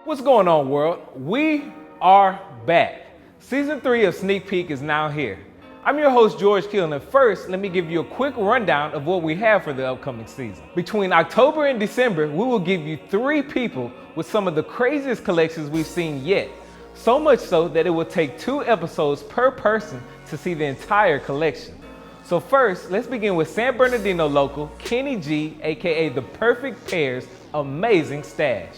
What's going on, world? We are back. Season 3 of Sneak Peek is now here. I'm your host, George Kill, and first, let me give you a quick rundown of what we have for the upcoming season. Between October and December, we will give you 3 people with some of the craziest collections we've seen yet. So much so that it will take 2 episodes per person to see the entire collection. So first, let's begin with San Bernardino local Kenny G, aka The Perfect Pair's amazing stash.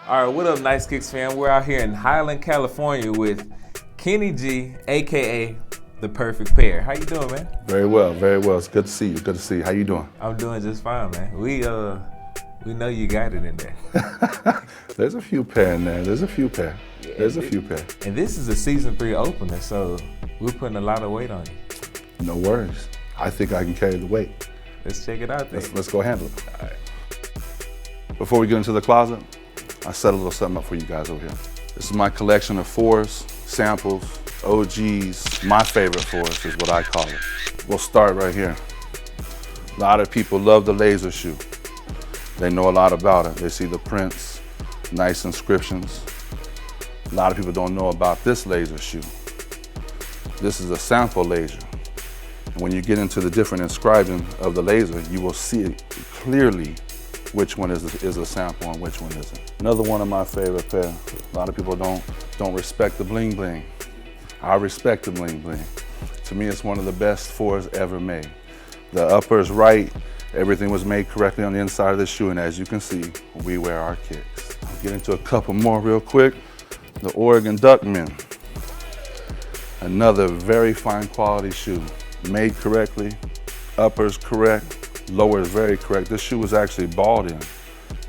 All right, what up, Nice Kicks fam? We're out here in Highland, California with Kenny G, aka The Perfect Pair. How you doing, man? Very well, very well. It's good to see you. Good to see you. How you doing? I'm doing just fine, man. We know you got it in there. There's a few pair in there. There's a few pair. Yeah, There's a few pair. And this is a season 3 opener, so we're putting a lot of weight on you. No worries. I think I can carry the weight. Let's check it out then. Let's go handle it. All right. Before we get into the closet, I set a little something up for you guys over here. This is my collection of 4s, samples, OGs. My favorite 4s is what I call it. We'll start right here. A lot of people love the laser shoe. They know a lot about it. They see the prints, nice inscriptions. A lot of people don't know about this laser shoe. This is a sample laser. And when you get into the different inscription of the laser, you will see it clearly which one is a sample and which one isn't. Another one of my favorite pair. A lot of people don't respect the bling bling. I respect the bling bling. To me, it's one of the best 4s ever made. The upper is right. Everything was made correctly on the inside of the shoe, and as you can see, we wear our kicks. I'll get into a couple more real quick. The Oregon Duckman. Another very fine quality shoe. Made correctly, upper's correct, lower is very correct. This shoe was actually balled in.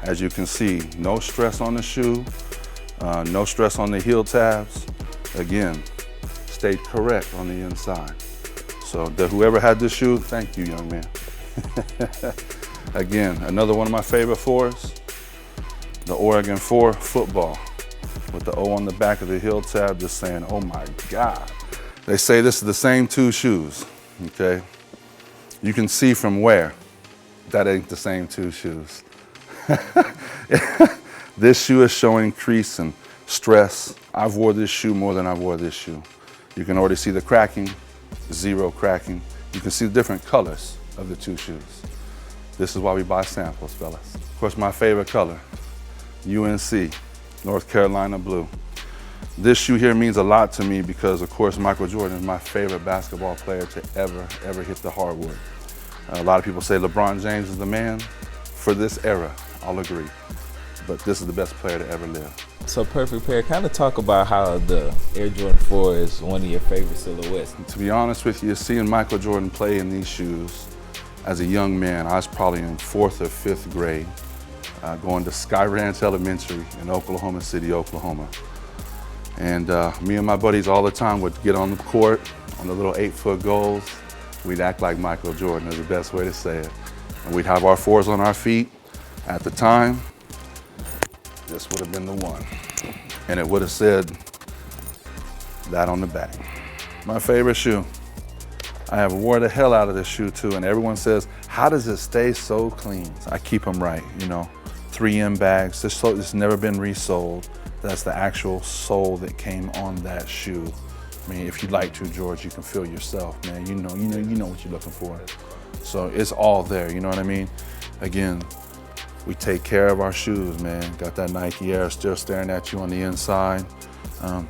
As you can see, no stress on the shoe, no stress on the heel tabs. Again, stayed correct on the inside. So whoever had this shoe, thank you, young man. Again, another one of my favorite 4s, the Oregon 4 football with the O on the back of the heel tab, just saying, oh my God. They say this is the same 2 shoes, okay? You can see from where that ain't the same 2 shoes. This shoe is showing crease and stress. I've wore this shoe more than I wore this shoe. You can already see the cracking, 0 cracking. You can see the different colors of the 2 shoes. This is why we buy samples, fellas. Of course, my favorite color, UNC, North Carolina blue. This shoe here means a lot to me because, of course, Michael Jordan is my favorite basketball player to ever hit the hardwood. A lot of people say LeBron James is the man for this era. I'll agree. But this is the best player to ever live. So Perfect Pair, kind of talk about how the Air Jordan 4 is one of your favorite silhouettes. To be honest with you, seeing Michael Jordan play in these shoes as a young man, I was probably in 4th or 5th grade, going to Sky Ranch Elementary in Oklahoma City, Oklahoma. And me and my buddies all the time would get on the court on the little 8-foot goals. We'd act like Michael Jordan is the best way to say it. And we'd have our 4s on our feet. At the time, this would have been the one. And it would have said that on the back. My favorite shoe. I have wore the hell out of this shoe too, and everyone says, how does it stay so clean? I keep them right, you know. 3M bags, this never been resold. That's the actual sole that came on that shoe. I mean, if you'd like to, George, you can feel yourself, man. You know what you're looking for. So it's all there, you know what I mean? Again, we take care of our shoes, man. Got that Nike Air still staring at you on the inside.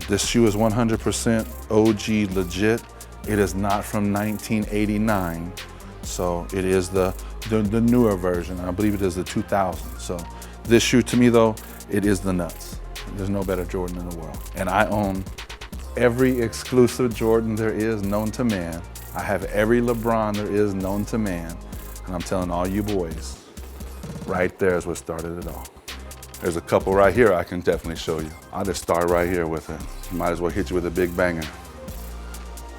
This shoe is 100% OG legit. It is not from 1989. So it is the newer version. I believe it is the 2000. So this shoe to me though, it is the nuts. There's no better Jordan in the world. And I own every exclusive Jordan there is known to man. I have every LeBron there is known to man. And I'm telling all you boys, right there is what started it all. There's a couple right here I can definitely show you. I'll just start right here with it. Might as well hit you with a big banger.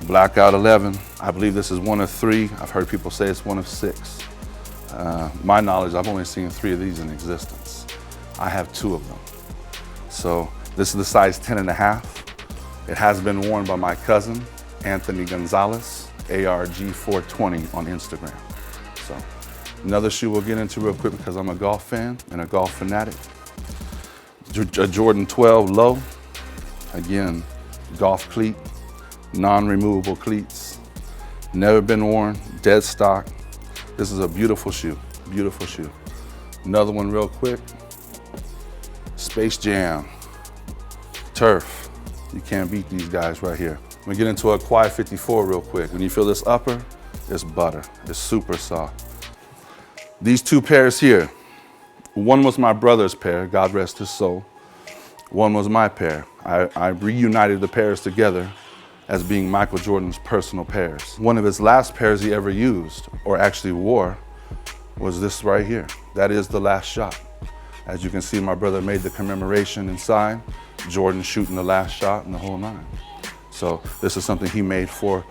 Blackout 11. I believe this is one of 3. I've heard people say it's one of 6. My knowledge, I've only seen 3 of these in existence. I have 2 of them. So this is the size 10.5. It has been worn by my cousin, Anthony Gonzalez, ARG420 on Instagram. So another shoe we'll get into real quick because I'm a golf fan and a golf fanatic. A Jordan 12 low, again, golf cleat, non-removable cleats, never been worn, dead stock. This is a beautiful shoe, beautiful shoe. Another one real quick, Space Jam, turf. You can't beat these guys right here. I'm gonna get into a Quiet 54 real quick. When you feel this upper, it's butter, it's super soft. These two pairs here, one was my brother's pair, God rest his soul. One was my pair. I reunited the pairs together as being Michael Jordan's personal pairs. One of his last pairs he ever used, or actually wore, was this right here. That is the last shot. As you can see, my brother made the commemoration inside, Jordan shooting the last shot and the whole nine. So this is something he made for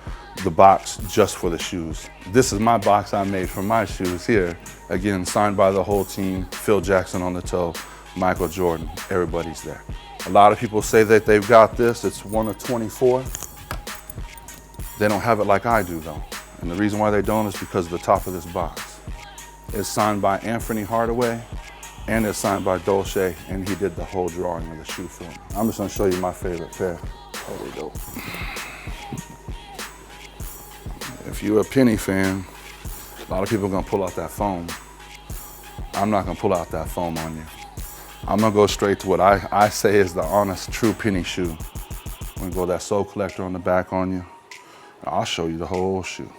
the box just for the shoes. This is my box I made for my shoes here. Again, signed by the whole team, Phil Jackson on the toe, Michael Jordan, everybody's there. A lot of people say that they've got this, it's one of 24. They don't have it like I do though. And the reason why they don't is because of the top of this box. It's signed by Anthony Hardaway and it's signed by Dolce, and he did the whole drawing of the shoe for me. I'm just gonna show you my favorite pair. There we go. If you're a Penny fan, a lot of people are gonna pull out that foam. I'm not gonna pull out that foam on you. I'm gonna go straight to what I say is the honest, true Penny shoe. I'm gonna go that Soul Collector on the back on you. I'll show you the whole shoe.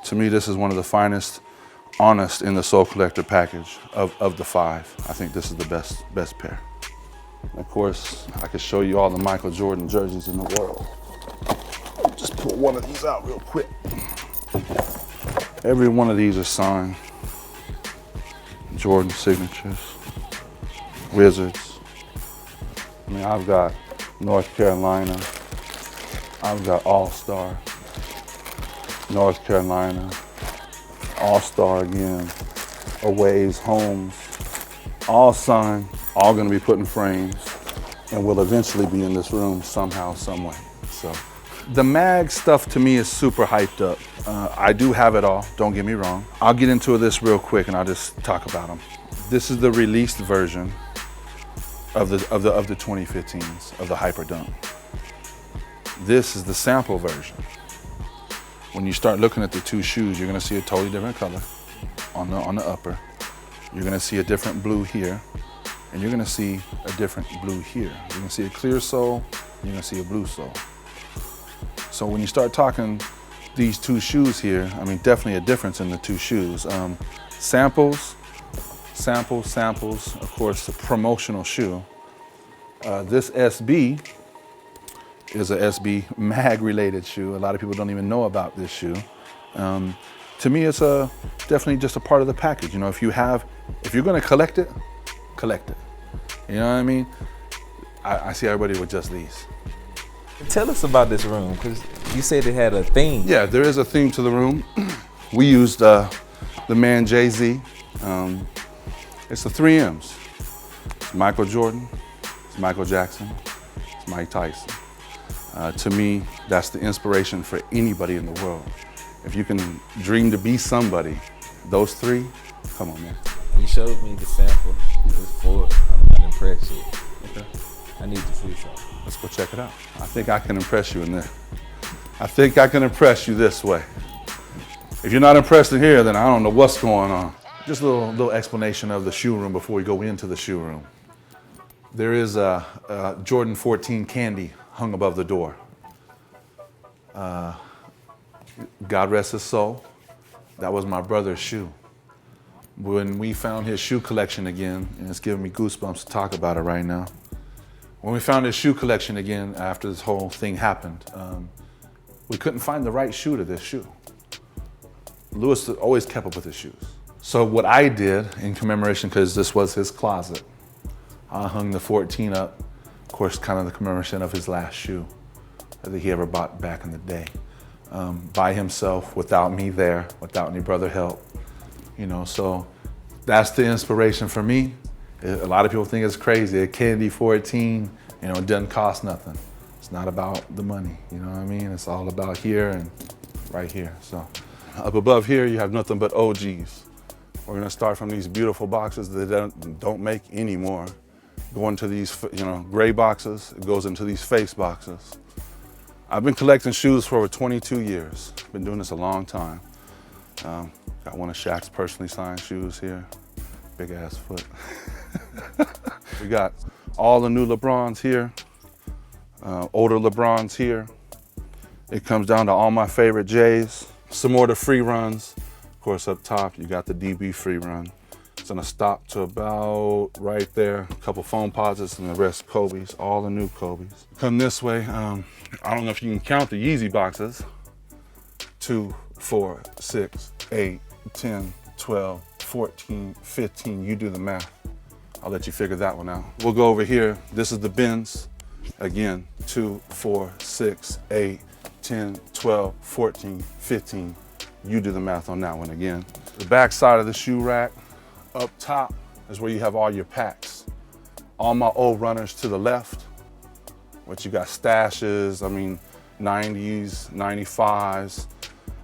To me, this is one of the finest, honest in the Soul Collector package of the 5. I think this is the best pair. And of course, I could show you all the Michael Jordan jerseys in the world. Just pull one of these out real quick. Every one of these are signed. Jordan signatures, Wizards. I mean, I've got North Carolina. I've got All-Star, North Carolina, All-Star again, Aways, Homes, all signed, all gonna be put in frames, and will eventually be in this room somehow, some way. So, the mag stuff to me is super hyped up. I do have it all, don't get me wrong. I'll get into this real quick and I'll just talk about them. This is the released version of the 2015s, of the Hyper Dunk. This is the sample version. When you start looking at the two shoes, you're gonna see a totally different color on the upper. You're gonna see a different blue here, and you're gonna see a different blue here. You're gonna see a clear sole, and you're gonna see a blue sole. So when you start talking these two shoes here, I mean, definitely a difference in the two shoes. Samples, of course, a promotional shoe. This SB is a SB mag related shoe. A lot of people don't even know about this shoe. To me, it's definitely just a part of the package. You know, if you're gonna collect it, collect it. You know what I mean? I see everybody with just these. Tell us about this room, because you said it had a theme. Yeah, there is a theme to the room. We used the man Jay-Z. It's the 3 M's. It's Michael Jordan, it's Michael Jackson, it's Mike Tyson. To me, that's the inspiration for anybody in the world. If you can dream to be somebody, those 3, come on, man. You showed me the sample. It's full. I'm not impressed yet. Okay. I need to see something. Let's go check it out. I think I can impress you in there. I think I can impress you this way. If you're not impressed in here, then I don't know what's going on. Just a little explanation of the shoe room before we go into the shoe room. There is a Jordan 14 candy hung above the door. God rest his soul. That was my brother's shoe. When we found his shoe collection again, and it's giving me goosebumps to talk about it right now. When we found his shoe collection again after this whole thing happened, we couldn't find the right shoe to this shoe. Lewis always kept up with his shoes. So what I did in commemoration, because this was his closet, I hung the 14 up, of course, kind of the commemoration of his last shoe that he ever bought back in the day. By himself, without me there, without any brother help. You know, so that's the inspiration for me. A lot of people think it's crazy. A candy 14, you know, it doesn't cost nothing. It's not about the money, you know what I mean? It's all about here and right here. So up above here, you have nothing but OGs. We're gonna start from these beautiful boxes that don't make anymore. go into these, gray boxes. It goes into these face boxes. I've been collecting shoes for over 22 years. Been doing this a long time. Got one of Shaq's personally signed shoes here. Big ass foot. We got all the new LeBrons here, older LeBrons here. It comes down to all my favorite J's. Some more of the free runs. Of course, up top, you got the DB free run. It's gonna stop to about right there. A couple foam posits and the rest Kobe's, all the new Kobe's. Come this way, I don't know if you can count the Yeezy boxes. 2, 4, 6, 8, 10, 12, 14, 15, you do the math. I'll let you figure that one out. We'll go over here. This is the bins. Again, 2, 4, 6, 8, 10, 12, 14, 15. You do the math on that one again. The back side of the shoe rack, up top is where you have all your packs. All my old runners to the left, which you got stashes, 90s, 95s.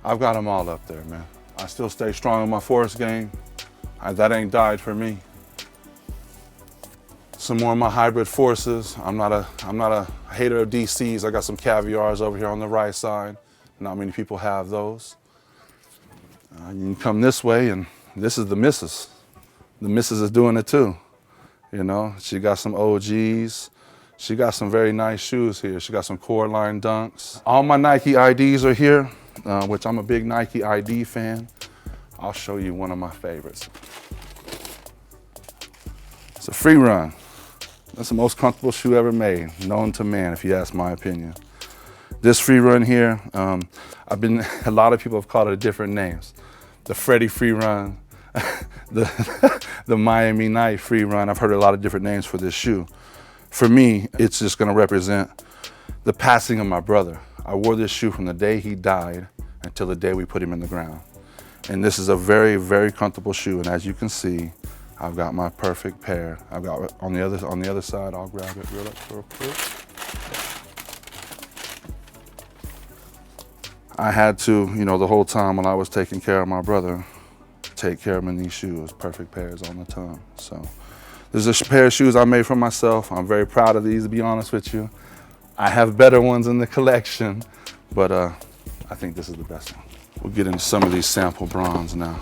I've got them all up there, man. I still stay strong in my force game. That ain't died for me. Some more of my hybrid forces. I'm not a hater of DCs. I got some caviars over here on the right side. Not many people have those. You can come this way, and this is the missus. The missus is doing it too. She got some OGs. She got some very nice shoes here. She got some core line dunks. All my Nike IDs are here, which I'm a big Nike ID fan. I'll show you one of my favorites. It's a free run. That's the most comfortable shoe ever made, known to man, if you ask my opinion. This free run here, a lot of people have called it different names. The Freddie free run, the Miami Night free run. I've heard a lot of different names for this shoe. For me, it's just gonna represent the passing of my brother. I wore this shoe from the day he died until the day we put him in the ground. And this is a very, very comfortable shoe. And as you can see, I've got my perfect pair. I've got on the other side, I'll grab it real quick. I had to, the whole time when I was taking care of my brother, take care of him in these shoes, perfect pairs on the tongue. So this is a pair of shoes I made for myself. I'm very proud of these, to be honest with you. I have better ones in the collection, but I think this is the best one. We'll get into some of these sample bronze now.